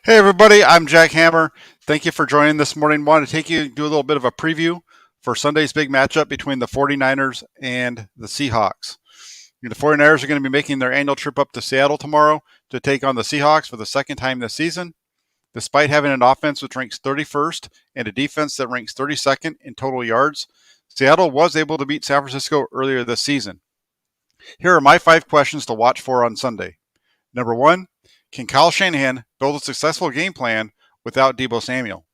Hey everybody, I'm Jack Hammer. Thank you for joining this morning. Want to do a little bit of a preview for Sunday's big matchup between the 49ers and the Seahawks. The 49ers are going to be making their annual trip up to Seattle tomorrow to take on the Seahawks for the second time this season. Despite having an offense which ranks 31st and a defense that ranks 32nd in total yards, Seattle was able to beat San Francisco earlier this season. Here are my 5 questions to watch for on Sunday. Number 1, can Kyle Shanahan build a successful game plan without Deebo Samuel?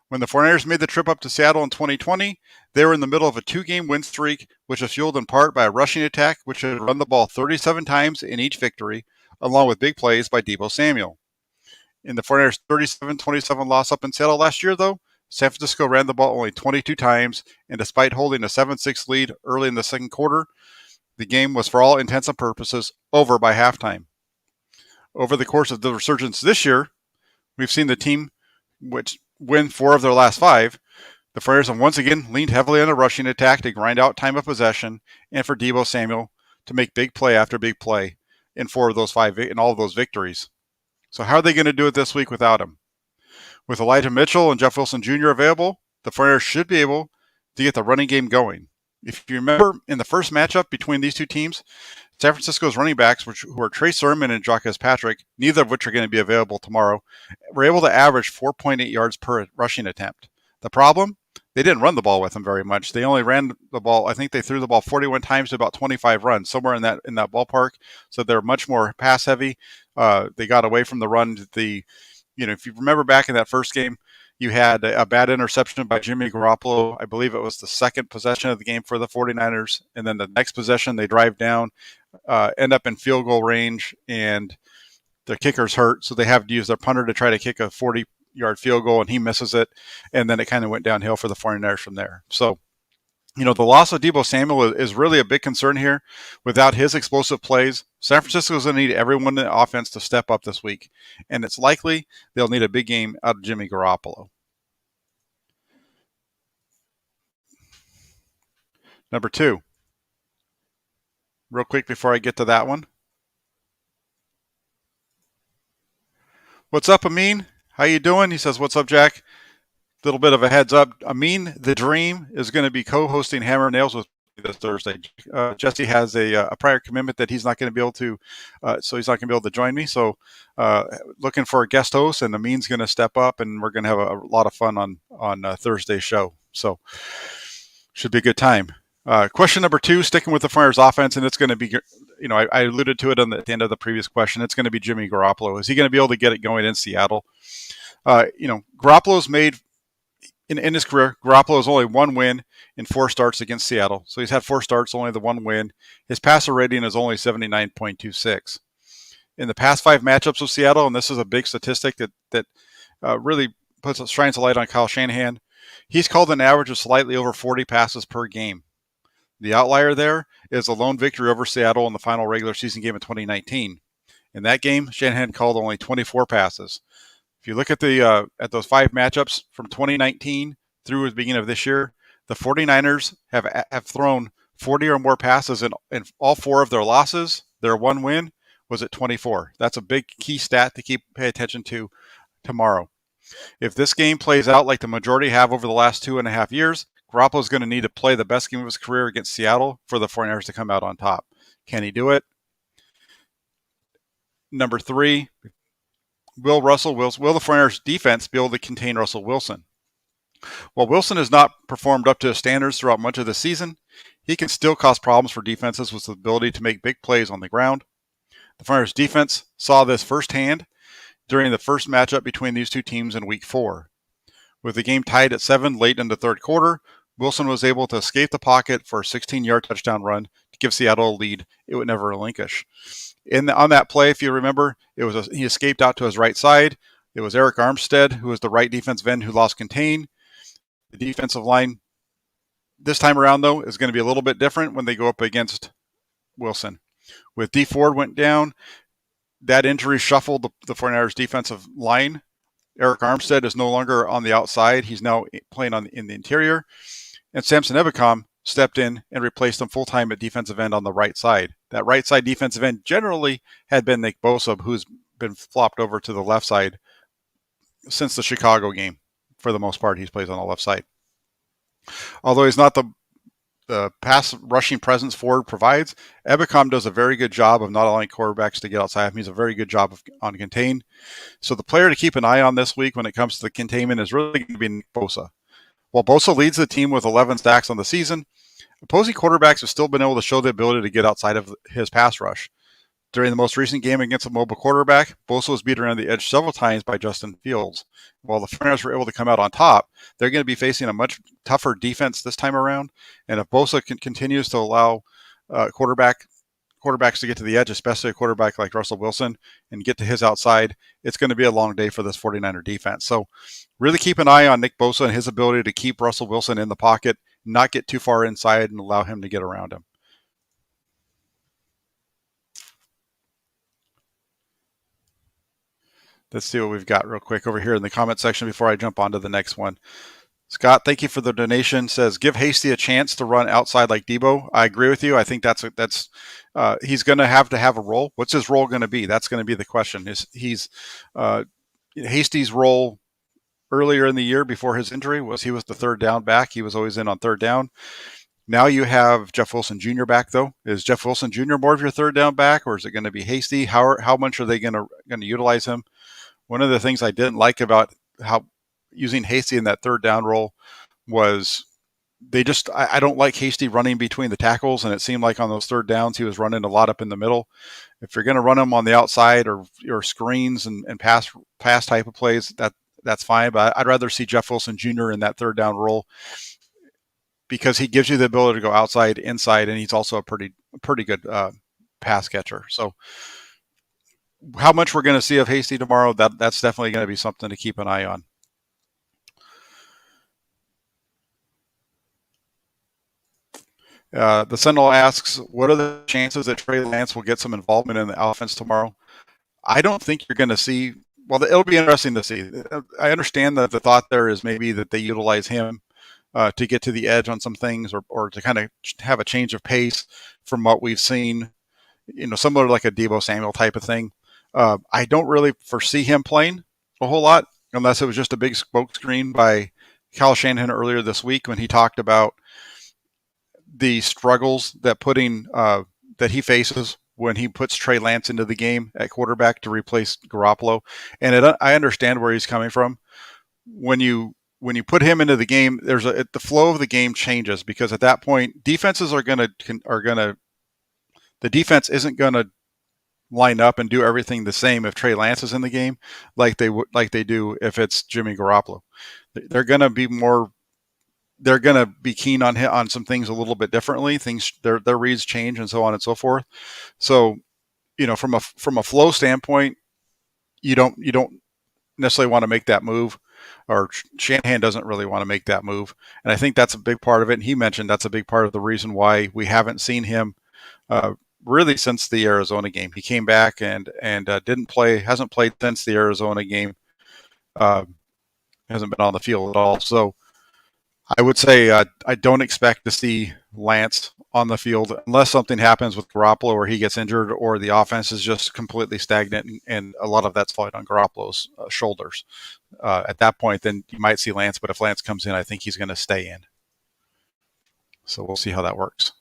When the 49ers made the trip up to Seattle in 2020, they were in the middle of a 2-game win streak, which was fueled in part by a rushing attack which had run the ball 37 times in each victory, along with big plays by Deebo Samuel. In the 49ers' 37-27 loss up in Seattle last year, though, San Francisco ran the ball only 22 times, and despite holding a 7-6 lead early in the second quarter, the game was for all intents and purposes over by halftime. Over the course of the resurgence this year, we've seen the team which win 4 of their last 5. The 49ers have once again leaned heavily on a rushing attack to grind out time of possession and for Deebo Samuel to make big play after big play in 4 of those 5 in all of those victories. So how are they going to do it this week without him? With Elijah Mitchell and Jeff Wilson Jr. available, the 49ers should be able to get the running game going. If you remember, in the first matchup between these two teams, San Francisco's running backs, who are Trey Sermon and Jacques Patrick, neither of which are going to be available tomorrow, were able to average 4.8 yards per rushing attempt. The problem? They didn't run the ball with them very much. They only ran the ball, I think they threw the ball 41 times to about 25 runs, somewhere in that ballpark. So they're much more pass heavy. They got away from the run. If you remember back in that first game, you had a bad interception by Jimmy Garoppolo. I believe it was the second possession of the game for the 49ers. And then the next possession, they drive down, end up in field goal range, and their kicker's hurt. So they have to use their punter to try to kick a 40-yard field goal, and he misses it. And then it kind of went downhill for the 49ers from there. So, the loss of Deebo Samuel is really a big concern here. Without his explosive plays, San Francisco is going to need everyone in the offense to step up this week. And it's likely they'll need a big game out of Jimmy Garoppolo. Number 2. Real quick before I get to that one. What's up, Amin? How you doing? He says, what's up, Jack? Little bit of a heads up. Amin, the Dream, is going to be co-hosting Hammer Nails with me this Thursday. Jesse has a prior commitment that he's not going to be able to, so he's not going to be able to join me. So looking for a guest host, and Amin's going to step up, and we're going to have a lot of fun on Thursday's show. So should be a good time. Question number 2, sticking with the 49ers offense, and it's going to be, I alluded to it at the end of the previous question. It's going to be Jimmy Garoppolo. Is he going to be able to get it going in Seattle? Garoppolo's made, in his career, Garoppolo has only 1 win in 4 starts against Seattle. So he's had 4 starts, only the 1 win. His passer rating is only 79.26. In the past 5 matchups with Seattle, and this is a big statistic that really shines a light on Kyle Shanahan, he's called an average of slightly over 40 passes per game. The outlier there is a lone victory over Seattle in the final regular season game in 2019. In that game, Shanahan called only 24 passes. If you look at those 5 matchups from 2019 through the beginning of this year, the 49ers have thrown 40 or more passes in all 4 of their losses. Their 1 win was at 24. That's a big key stat to pay attention to tomorrow. If this game plays out like the majority have over the last 2.5 years, Garoppolo is going to need to play the best game of his career against Seattle for the 49ers to come out on top. Can he do it? Number 3, will the 49ers defense be able to contain Russell Wilson? While Wilson has not performed up to his standards throughout much of the season, he can still cause problems for defenses with the ability to make big plays on the ground. The 49ers defense saw this firsthand during the first matchup between these two teams in Week 4. With the game tied at 7 late in the third quarter, Wilson was able to escape the pocket for a 16-yard touchdown run to give Seattle a lead it would never relinquish. On that play, if you remember, he escaped out to his right side. It was Eric Armstead, who was the right defensive end, who lost contain. The defensive line this time around, though, is going to be a little bit different when they go up against Wilson. With D. Ford went down, that injury shuffled the 49ers defensive line. Eric Armstead is no longer on the outside. He's now playing in the interior. And Samson Ebukam stepped in and replaced him full-time at defensive end on the right side. That right side defensive end generally had been Nick Bosa, who's been flopped over to the left side since the Chicago game. For the most part, he plays on the left side. Although he's not the pass rushing presence Ford provides, Ebukam does a very good job of not allowing quarterbacks to get outside him. He's a very good job on contain. So the player to keep an eye on this week when it comes to the containment is really going to be Nick Bosa. While Bosa leads the team with 11 sacks on the season, opposing quarterbacks have still been able to show the ability to get outside of his pass rush. During the most recent game against a mobile quarterback, Bosa was beat around the edge several times by Justin Fields. While the 49ers were able to come out on top, they're going to be facing a much tougher defense this time around. And if Bosa continues to allow quarterbacks to get to the edge, especially a quarterback like Russell Wilson, and get to his outside, it's going to be a long day for this 49er defense. So really keep an eye on Nick Bosa and his ability to keep Russell Wilson in the pocket, not get too far inside and allow him to get around him. Let's see what we've got real quick over here in the comment section before I jump on to the next one. Scott, thank you for the donation. Says, give Hasty a chance to run outside like Debo. I agree with you. I think that's he's going to have a role. What's his role going to be? That's going to be the question. Hasty's role earlier in the year before his injury was he was the third down back. He was always in on third down. Now you have Jeff Wilson Jr. back, though. Is Jeff Wilson Jr. more of your third down back, or is it going to be Hasty? How much are they going to utilize him? One of the things I didn't like about how using Hasty in that third down role was I don't like Hasty running between the tackles, and it seemed like on those third downs he was running a lot up in the middle. If you're going to run him on the outside or screens and pass type of plays, that's fine. But I'd rather see Jeff Wilson Jr. in that third down role because he gives you the ability to go outside, inside, and he's also a pretty good pass catcher. So how much we're going to see of Hasty tomorrow, that's definitely going to be something to keep an eye on. The Sentinel asks, what are the chances that Trey Lance will get some involvement in the offense tomorrow? I don't think you're going to see, well, it'll be interesting to see. I understand that the thought there is maybe that they utilize him to get to the edge on some things or to kind of have a change of pace from what we've seen, similar to like a Deebo Samuel type of thing. I don't really foresee him playing a whole lot unless it was just a big smokescreen by Kyle Shanahan earlier this week when he talked about the struggles that that he faces when he puts Trey Lance into the game at quarterback to replace Garoppolo. And I understand where he's coming from. When you put him into the game, the flow of the game changes because at that point, defenses the defense isn't going to line up and do everything the same if Trey Lance is in the game, like they do if it's Jimmy Garoppolo. They're going to be keen on some things a little bit differently. Their reads change and so on and so forth. So, from a flow standpoint, you don't necessarily want to make that move, or Shanahan doesn't really want to make that move. And I think that's a big part of it. And he mentioned that's a big part of the reason why we haven't seen him really since the Arizona game. He came back and hasn't played since the Arizona game. Hasn't been on the field at all. So I would say I don't expect to see Lance on the field unless something happens with Garoppolo or he gets injured or the offense is just completely stagnant and a lot of that's falling on Garoppolo's shoulders. At that point, then you might see Lance, but if Lance comes in, I think he's going to stay in. So we'll see how that works.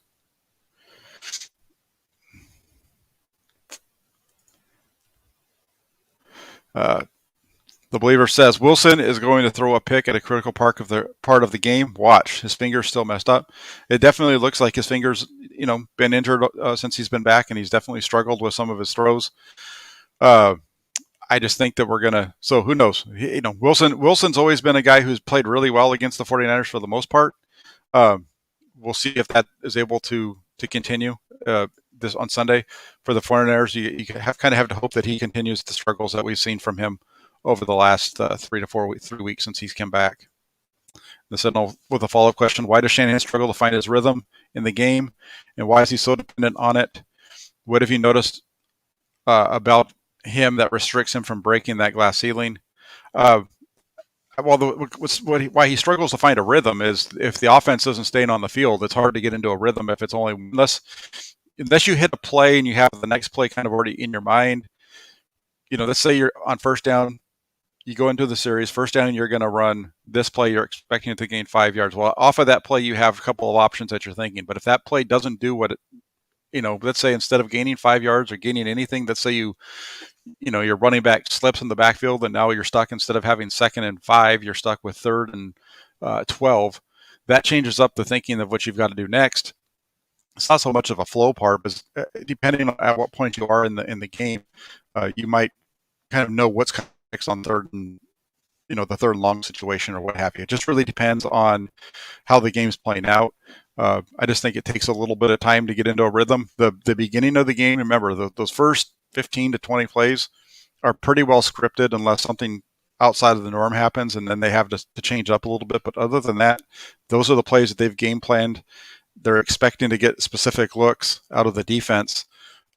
The Believer says Wilson is going to throw a pick at a critical part of the game. Watch, his finger's still messed up. It definitely looks like his finger's been injured since he's been back, and he's definitely struggled with some of his throws. I just think that we're going to, so who knows? Wilson's always been a guy who's played really well against the 49ers for the most part. We'll see if that is able to continue this on Sunday for the 49ers. You kind of have to hope that he continues the struggles that we've seen from him over the last 3 weeks since he's come back. The Sentinel with a follow-up question: why does Shanahan struggle to find his rhythm in the game, and why is he so dependent on it? What have you noticed about him that restricts him from breaking that glass ceiling? Why he struggles to find a rhythm is if the offense isn't staying on the field, it's hard to get into a rhythm if it's only unless you hit a play and you have the next play kind of already in your mind. Let's say you're on first down. You go into the series, first down, you're going to run this play. You're expecting it to gain 5 yards. Well, off of that play, you have a couple of options that you're thinking. But if that play doesn't do what let's say instead of gaining 5 yards or gaining anything, let's say your running back slips in the backfield and now you're stuck, instead of having 2nd and 5, you're stuck with 3rd and 12. That changes up the thinking of what you've got to do next. It's not so much of a flow part, but depending on at what point you are in the game, you might kind of know what's next on 3rd and the 3rd and long situation or what have you. It just really depends on how the game's playing out. I just think it takes a little bit of time to get into a rhythm. The beginning of the game, remember, those first 15 to 20 plays are pretty well scripted unless something outside of the norm happens, and then they have to change up a little bit. But other than that, those are the plays that they've game planned. They're expecting to get specific looks out of the defense.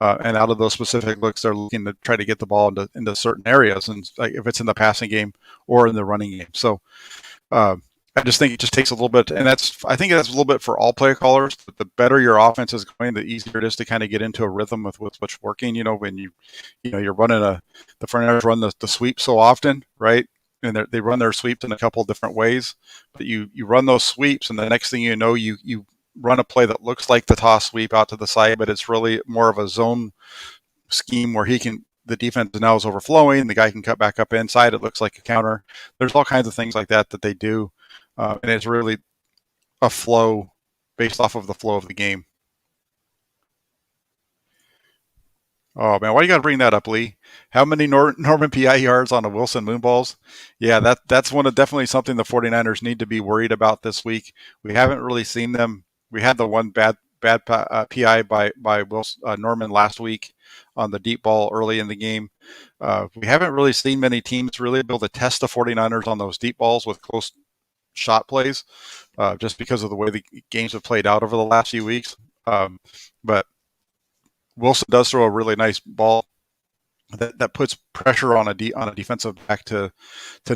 And out of those specific looks, they're looking to try to get the ball into certain areas, and like if it's in the passing game or in the running game. So I just think it just takes a little bit, and I think that's a little bit for all play callers. The better your offense is going, the easier it is to kind of get into a rhythm with what's working. When you're running the 49ers run the sweep so often, right? And they run their sweeps in a couple of different ways, but you run those sweeps, and the next thing you know, you run a play that looks like the toss sweep out to the side, but it's really more of a zone scheme where the defense now is overflowing, the guy can cut back up inside, it looks like a counter. There's all kinds of things like that they do, and it's really a flow based off of the flow of the game. Oh, man, why you got to bring that up, Lee? How many Norman PI yards on a Wilson Moonballs? Yeah, that's definitely something the 49ers need to be worried about this week. We haven't really seen them. We had the one bad PI by Norman last week on the deep ball early in the game. We haven't really seen many teams really be able to test the 49ers on those deep balls with close shot plays, just because of the way the games have played out over the last few weeks. But Wilson does throw a really nice ball that puts pressure on a defensive back to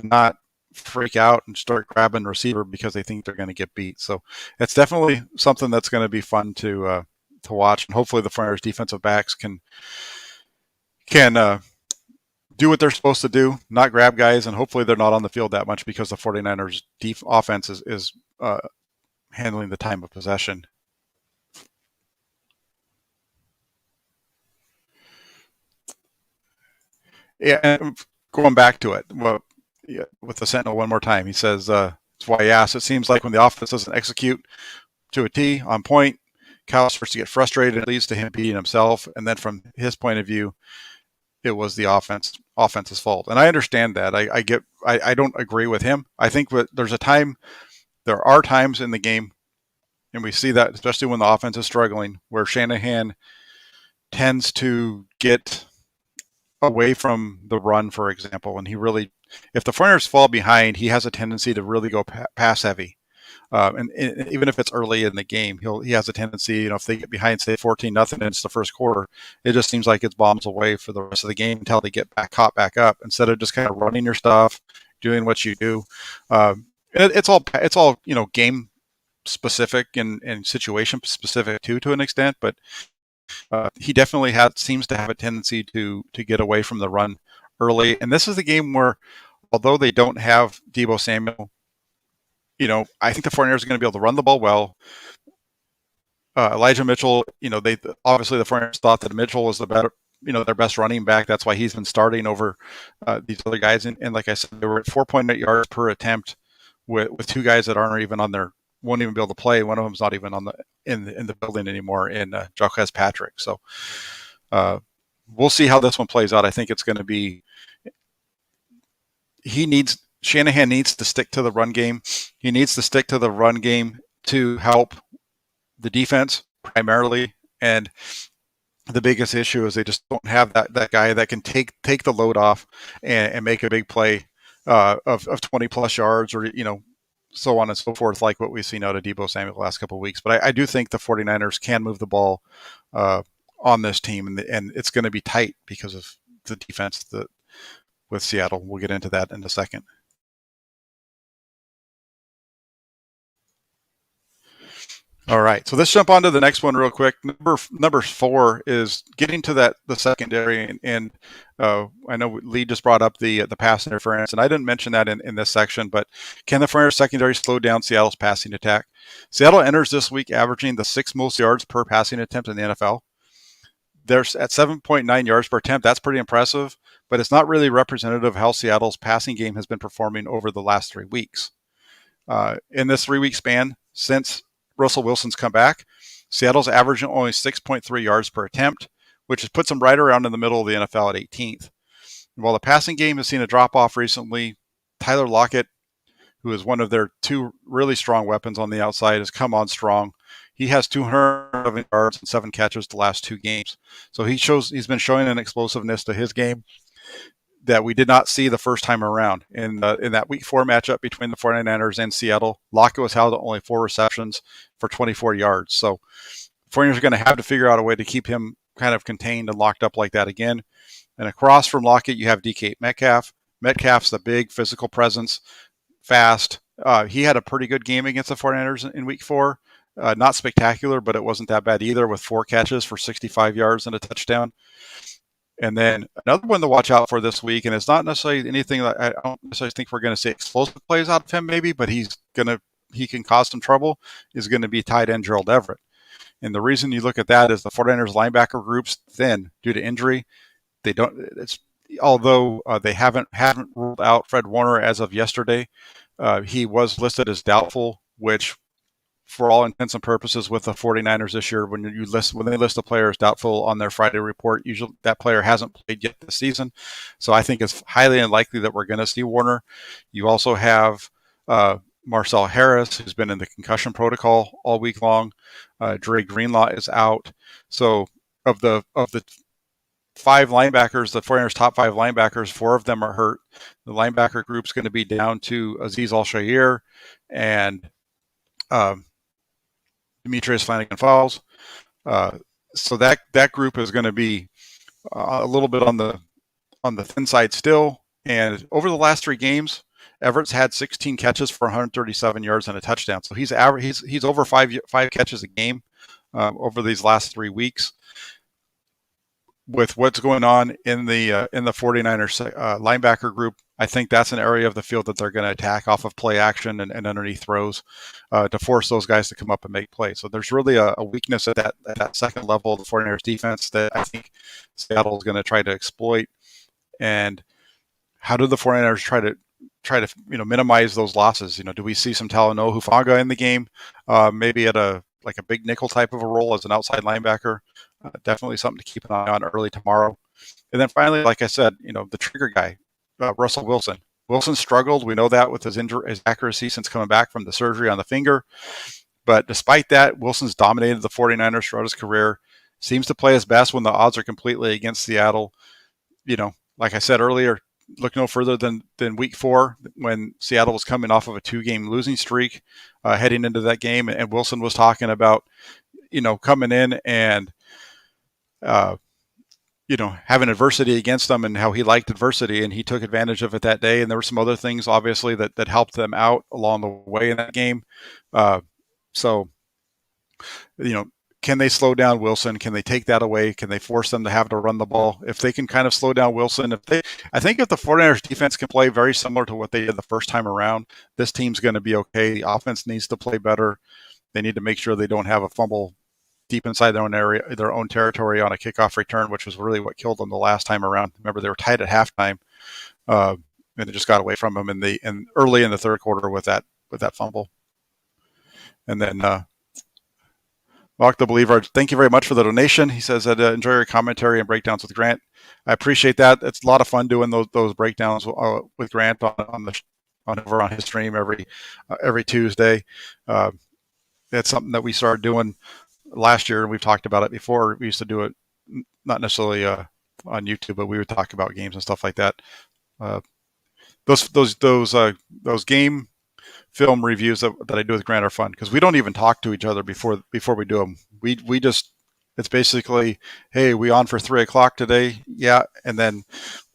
not freak out and start grabbing receiver because they think they're going to get beat. So it's definitely something that's going to be fun to watch, and hopefully the 49ers defensive backs can do what they're supposed to do, not grab guys, and hopefully they're not on the field that much because the 49ers offense is handling the time of possession. Yeah, and going back to it, with the Sentinel one more time, he says, that's why he asked, it seems like when the offense doesn't execute to a T on point, Kyle starts to get frustrated. It leads to him beating himself. And then from his point of view, it was the offense's fault. And I understand that. I don't agree with him. I think there are times in the game, and we see that especially when the offense is struggling, where Shanahan tends to get away from the run, for example, and if the 49ers fall behind, he has a tendency to really go pass heavy. And even if it's early in the game, he has a tendency, if they get behind, say 14-0, and it's the first quarter, it just seems like it's bombs away for the rest of the game until they get caught back up, instead of just kind of running your stuff, doing what you do. It's all game specific and situation specific too, to an extent, but he definitely seems to have a tendency to get away from the run early. And this is the game where, although they don't have Deebo Samuel, I think the 49ers are going to be able to run the ball well. Elijah Mitchell, they obviously the 49ers thought that Mitchell was their best running back. That's why he's been starting over these other guys. And like I said, they were at 4.8 yards per attempt with two guys that aren't even won't even be able to play. One of them's not even in the building anymore, in Jacques Patrick. So we'll see how this one plays out. I think it's going to be Shanahan needs to stick to the run game. He needs to stick to the run game to help the defense primarily. And the biggest issue is they just don't have that guy that can take the load off and make a big play of 20 plus yards, or so on and so forth, like what we've seen out of Deebo Samuel the last couple of weeks. But I do think the 49ers can move the ball on this team, and it's going to be tight because of the defense with Seattle. We'll get into that in a second. All right, so let's jump on to the next one real quick. Number 4 is getting to the secondary, and I know Lee just brought up the pass interference, and I didn't mention that in this section, but can the 49ers secondary slow down Seattle's passing attack? Seattle enters this week averaging the 6th most yards per passing attempt in the NFL. They're at 7.9 yards per attempt. That's pretty impressive, but it's not really representative of how Seattle's passing game has been performing over the last 3 weeks. In this 3-week span since Russell Wilson's come back, Seattle's averaging only 6.3 yards per attempt, which puts them right around in the middle of the NFL at 18th. And while the passing game has seen a drop-off recently, Tyler Lockett, who is one of their 2 really strong weapons on the outside, has come on strong. He has 207 yards and 7 catches the last 2 games. So he's been showing an explosiveness to his game that we did not see the first time around. In that Week 4 matchup between the 49ers and Seattle, Lockett was held to only 4 receptions for 24 yards. So 49ers are going to have to figure out a way to keep him kind of contained and locked up like that again. And across from Lockett, you have DK Metcalf. Metcalf's the big physical presence, fast. He had a pretty good game against the 49ers in Week 4. Not spectacular, but it wasn't that bad either, with 4 catches for 65 yards and a touchdown. And then another one to watch out for this week, and it's not necessarily anything that I don't necessarily think we're going to see explosive plays out of him maybe, but he can cause some trouble, is going to be tight end Gerald Everett. And the reason you look at that is the 49ers linebacker group's thin due to injury. Although they haven't ruled out Fred Warner as of yesterday. He was listed as doubtful, which for all intents and purposes with the 49ers this year, when they list a player as doubtful on their Friday report, usually that player hasn't played yet this season. So I think it's highly unlikely that we're going to see Warner. You also have Marcel Harris, who's been in the concussion protocol all week long. Dre Greenlaw is out. So of the 5 linebackers, the 49ers' top 5 linebackers, 4 of them are hurt. The linebacker group's going to be down to Azeez Al-Shaair and Demetrius Flanagan-Fowles. So that group is going to be a little bit on the thin side still. And over the last 3 games, Everett's had 16 catches for 137 yards and a touchdown. So he's over 5 catches a game over these last 3 weeks. With what's going on in the 49ers linebacker group, I think that's an area of the field that they're going to attack off of play action and underneath throws to force those guys to come up and make plays. So there's really a weakness at that second level of the 49ers defense that I think Seattle is going to try to exploit. And how do the 49ers try to minimize those losses? Do we see some Talanoa Hufanga in the game, maybe at a big nickel type of a role as an outside linebacker? Definitely something to keep an eye on early tomorrow. And then finally, like I said, the trigger guy, Russell Wilson. Wilson struggled. We know that with his accuracy since coming back from the surgery on the finger. But despite that, Wilson's dominated the 49ers throughout his career. Seems to play his best when the odds are completely against Seattle. Like I said earlier, look no further than Week 4 when Seattle was coming off of a 2-game losing streak heading into that game. And Wilson was talking about, coming in and having adversity against them and how he liked adversity, and he took advantage of it that day. And there were some other things, obviously, that helped them out along the way in that game. Can they slow down Wilson? Can they take that away? Can they force them to have to run the ball? If they can kind of slow down Wilson, I think if the 49ers defense can play very similar to what they did the first time around, this team's going to be okay. The offense needs to play better. They need to make sure they don't have a fumble deep inside their own area, their own territory on a kickoff return, which was really what killed them the last time around. Remember, they were tied at halftime, and it just got away from them early in the third quarter with that fumble. And then, Mark the Believer, thank you very much for the donation. He says that enjoy your commentary and breakdowns with Grant. I appreciate that. It's a lot of fun doing those breakdowns with Grant over on his stream every Tuesday. It's something that we started doing last year, and we've talked about it before. We used to do it not necessarily on YouTube, but we would talk about games and stuff like that. Those game film reviews that I do with Grant are fun because we don't even talk to each other before we do them. We just, it's basically, hey, we on for 3:00 today? Yeah. And then,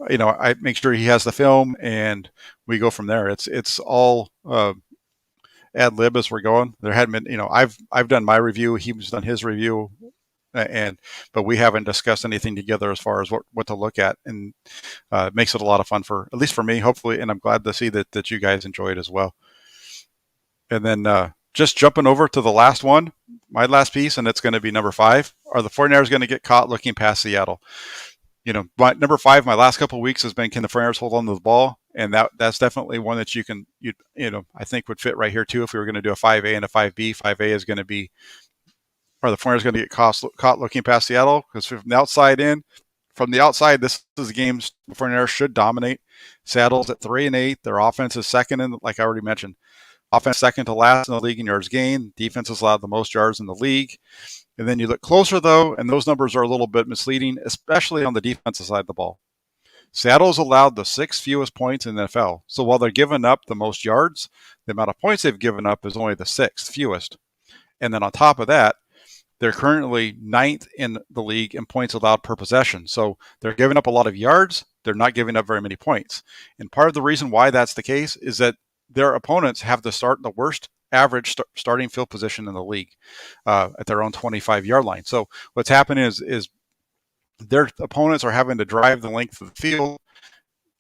I make sure he has the film and we go from there. It's all ad lib as we're going. There hadn't been, I've done my review. He's done his review, but we haven't discussed anything together as far as what to look at, and it makes it a lot of fun at least for me, hopefully. And I'm glad to see that you guys enjoy it as well. And then just jumping over to the last one, my last piece, and it's going to be number 5. Are the 49ers going to get caught looking past Seattle? Number 5, my last couple of weeks has been, can the 49ers hold on to the ball? And that's definitely one that I think would fit right here too. If we were going to do a 5A and a 5B, 5A is going to be, are the 49ers going to get caught looking past Seattle? Because from the outside, this is a game the 49ers should dominate. Seattle's at 3-8. Their offense is second in, like I already mentioned. Offense second to last in the league in yards gained. Defense has allowed the most yards in the league. And then you look closer, though, and those numbers are a little bit misleading, especially on the defensive side of the ball. Seattle's allowed the 6th fewest points in the NFL. So while they're giving up the most yards, the amount of points they've given up is only the 6th fewest. And then on top of that, they're currently 9th in the league in points allowed per possession. So they're giving up a lot of yards. They're not giving up very many points. And part of the reason why that's the case is that their opponents have the worst average starting field position in the league at their own 25-yard line. So what's happening is their opponents are having to drive the length of the field.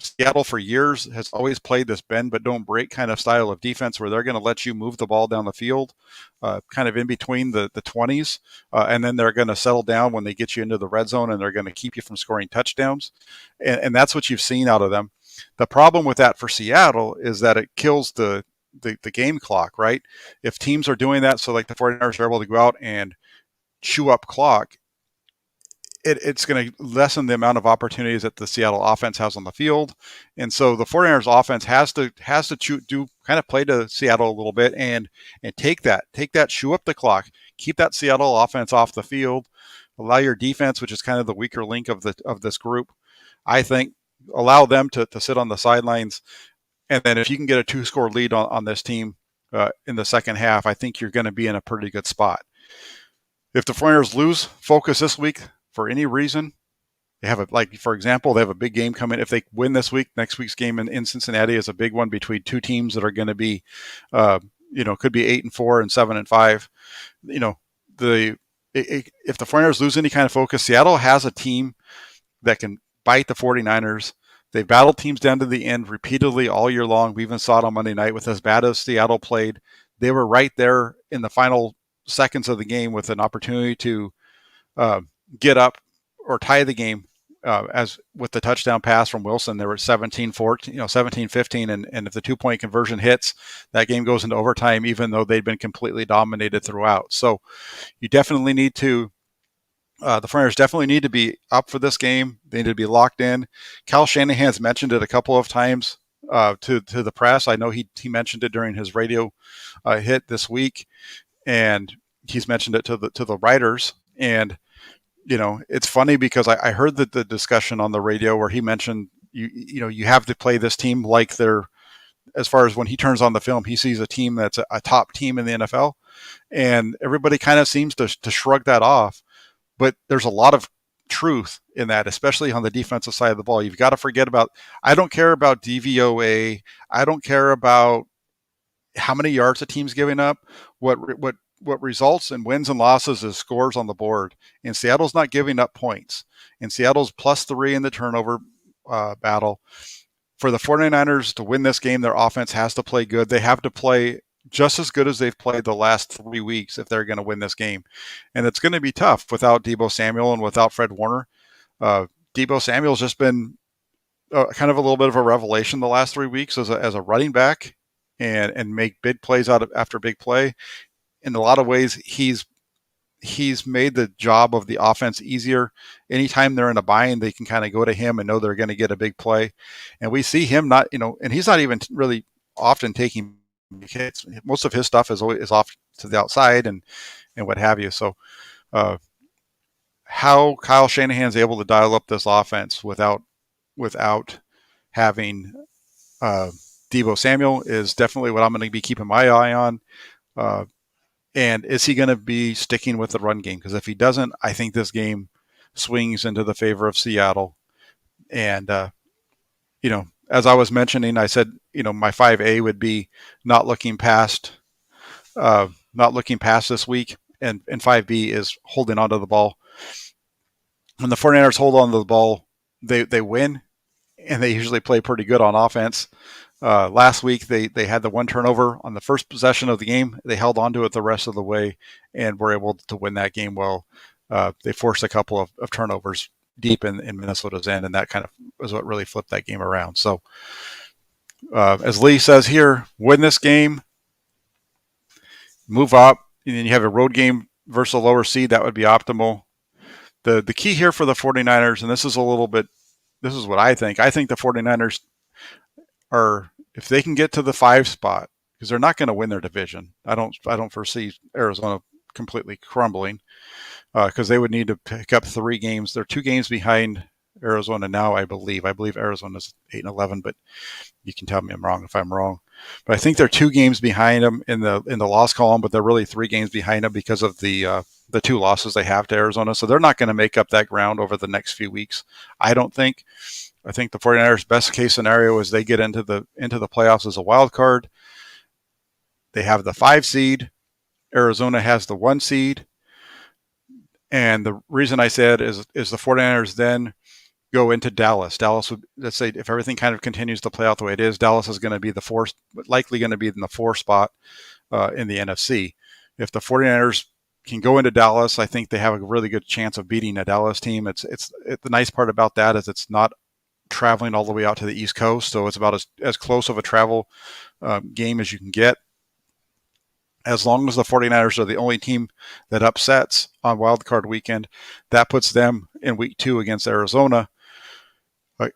Seattle for years has always played this bend but don't break kind of style of defense where they're going to let you move the ball down the field kind of in between the 20s, and then they're going to settle down when they get you into the red zone, and they're going to keep you from scoring touchdowns. And that's what you've seen out of them. The problem with that for Seattle is that it kills the game clock, right? If teams are doing that, so like the 49ers are able to go out and chew up clock, it's going to lessen the amount of opportunities that the Seattle offense has on the field. And so the 49ers offense has to kind of play to Seattle a little bit and take that, chew up the clock, keep that Seattle offense off the field, allow your defense, which is kind of the weaker link of this group, I think, allow them to sit on the sidelines. And then if you can get a 2-score lead on this team in the second half, I think you're going to be in a pretty good spot. If the 49ers lose focus this week for any reason, they have for example, they have a big game coming. If they win this week, next week's game in Cincinnati is a big one between two teams that are going to be, could be 8-4 and 7-5. If the 49ers lose any kind of focus, Seattle has a team that can bite the 49ers. They've battled teams down to the end repeatedly all year long. We even saw it on Monday night with as bad as Seattle played. They were right there in the final seconds of the game with an opportunity to get up or tie the game as with the touchdown pass from Wilson. They were 17-14, 17-15, and if the 2-point conversion hits, that game goes into overtime, even though they'd been completely dominated throughout. So you definitely need to the 49ers definitely need to be up for this game. They need to be locked in. Kyle Shanahan's mentioned it a couple of times to the press. I know he mentioned it during his radio hit this week, and he's mentioned it to the writers. And it's funny because I heard the discussion on the radio where he mentioned you have to play this team like they're, as far as when he turns on the film, he sees a team that's a top team in the NFL, and everybody kind of seems to shrug that off. But there's a lot of truth in that, especially on the defensive side of the ball. You've got to forget about, I don't care about DVOA. I don't care about how many yards a team's giving up. What results in wins and losses is scores on the board. And Seattle's not giving up points. And Seattle's +3 in the turnover battle. For the 49ers to win this game, their offense has to play good. They have to play just as good as they've played the last 3 weeks if they're going to win this game. And it's going to be tough without Deebo Samuel and without Fred Warner. Deebo Samuel's just been kind of a little bit of a revelation the last 3 weeks as a running back and make big plays after big play. In a lot of ways, he's he's made the job of the offense easier. Anytime they're in a bind, they can kind of go to him and know they're going to get a big play. And we see him not, and he's not even really often taking hits. Most of his stuff is off to the outside and what have you. So how Kyle Shanahan's able to dial up this offense without having Deebo Samuel is definitely what I'm going to be keeping my eye on. And is he going to be sticking with the run game? Because if he doesn't, I think this game swings into the favor of Seattle. And, as I was mentioning, I said, my 5A would be not looking past this week. And 5B is holding onto the ball. When the 49ers hold on to the ball, they win, and they usually play pretty good on offense. Last week, they had the one turnover on the first possession of the game. They held on to it the rest of the way and were able to win that game well. They forced a couple of turnovers deep in Minnesota's end, and that kind of was what really flipped that game around. So, as Lee says here, win this game, move up, and then you have a road game versus a lower seed. That would be optimal. The key here for the 49ers, and this is what I think. I think the 49ers are, if they can get to the 5 spot, because they're not going to win their division. I don't foresee Arizona completely crumbling, because they would need to pick up 3 games. They're 2 games behind Arizona now, I believe. I believe Arizona's 8-11, but you can tell me I'm wrong if I'm wrong. But I think they're 2 games behind them in the loss column, but they're really 3 games behind them because of the 2 losses they have to Arizona. So they're not going to make up that ground over the next few weeks, I don't think. I think the 49ers' best case scenario is they get into the playoffs as a wild card. They have the 5 seed. Arizona has the 1 seed. And the reason I said is the 49ers then go into Dallas. Dallas would, let's say, if everything kind of continues to play out the way it is, Dallas is going to be likely going to be in the 4 spot in the NFC. If the 49ers can go into Dallas, I think they have a really good chance of beating a Dallas team. It's the nice part about that is it's not traveling all the way out to the East Coast, so it's about as close of a travel game as you can get. As long as the 49ers are the only team that upsets on Wild Card weekend, that puts them in week 2 against Arizona,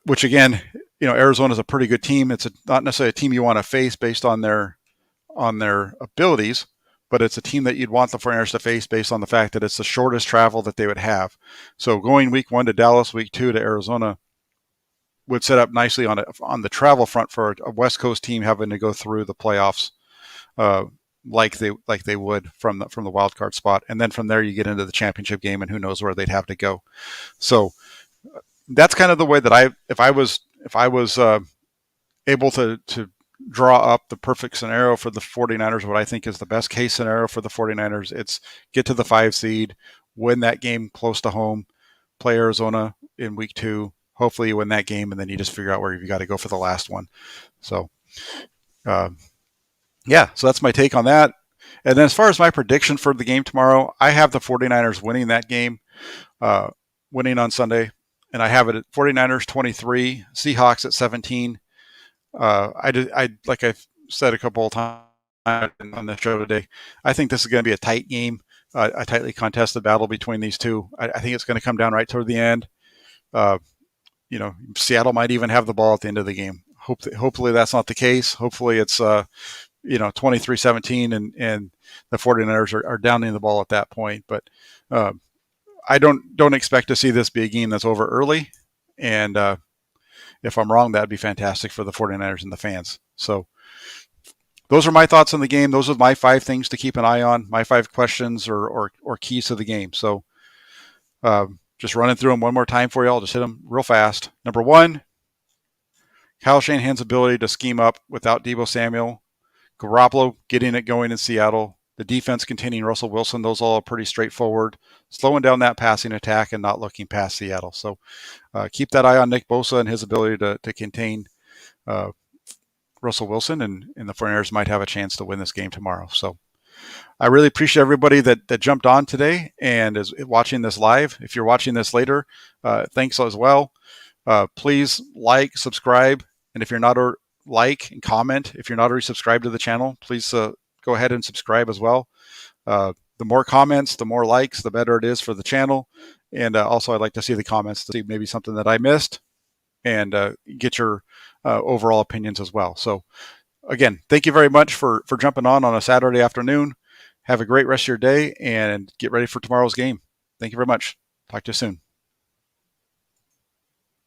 which again, Arizona is a pretty good team. It's not necessarily a team you want to face based on their abilities, but it's a team that you'd want the 49ers to face based on the fact that it's the shortest travel that they would have. So going week 1 to Dallas, week 2 to Arizona would set up nicely on the travel front for a West Coast team having to go through the playoffs like they would from the wild card spot, and then from there you get into the championship game, and who knows where they'd have to go. So that's kind of the way that if I was able to draw up the perfect scenario for the 49ers, what I think is the best case scenario for the 49ers, it's get to the 5 seed, win that game close to home, play Arizona in week 2. Hopefully you win that game, and then you just figure out where you got to go for the last one. So, so that's my take on that. And then as far as my prediction for the game tomorrow, I have the 49ers winning that game, winning on Sunday. And I have it at 49ers 23, Seahawks at 17. I like I've said a couple of times on the show today, I think this is going to be a tight game, a tightly contested battle between these two. I think it's going to come down right toward the end. Seattle might even have the ball at the end of the game. Hopefully that's not the case. Hopefully it's 23-17 and the 49ers are downing the ball at that point. But I don't expect to see this be a game that's over early. And if I'm wrong, that'd be fantastic for the 49ers and the fans. So those are my thoughts on the game. Those are my 5 things to keep an eye on, my 5 questions or keys to the game. So just running through them one more time for you. I'll just hit them real fast. Number 1, Kyle Shanahan's ability to scheme up without Deebo Samuel. Garoppolo getting it going in Seattle. The defense containing Russell Wilson. Those all are pretty straightforward. Slowing down that passing attack and not looking past Seattle. So keep that eye on Nick Bosa and his ability to contain Russell Wilson. And the 49ers might have a chance to win this game tomorrow. So I really appreciate everybody that jumped on today and is watching this live. If you're watching this later, thanks as well. Please like, subscribe, and if you're not like and comment. If you're not already subscribed to the channel, please go ahead and subscribe as well. The the more comments, the more likes, the better it is for the channel. And also, I'd like to see the comments to see maybe something that I missed and get your overall opinions as well. So again, thank you very much for jumping on a Saturday afternoon. Have a great rest of your day and get ready for tomorrow's game. Thank you very much. Talk to you soon.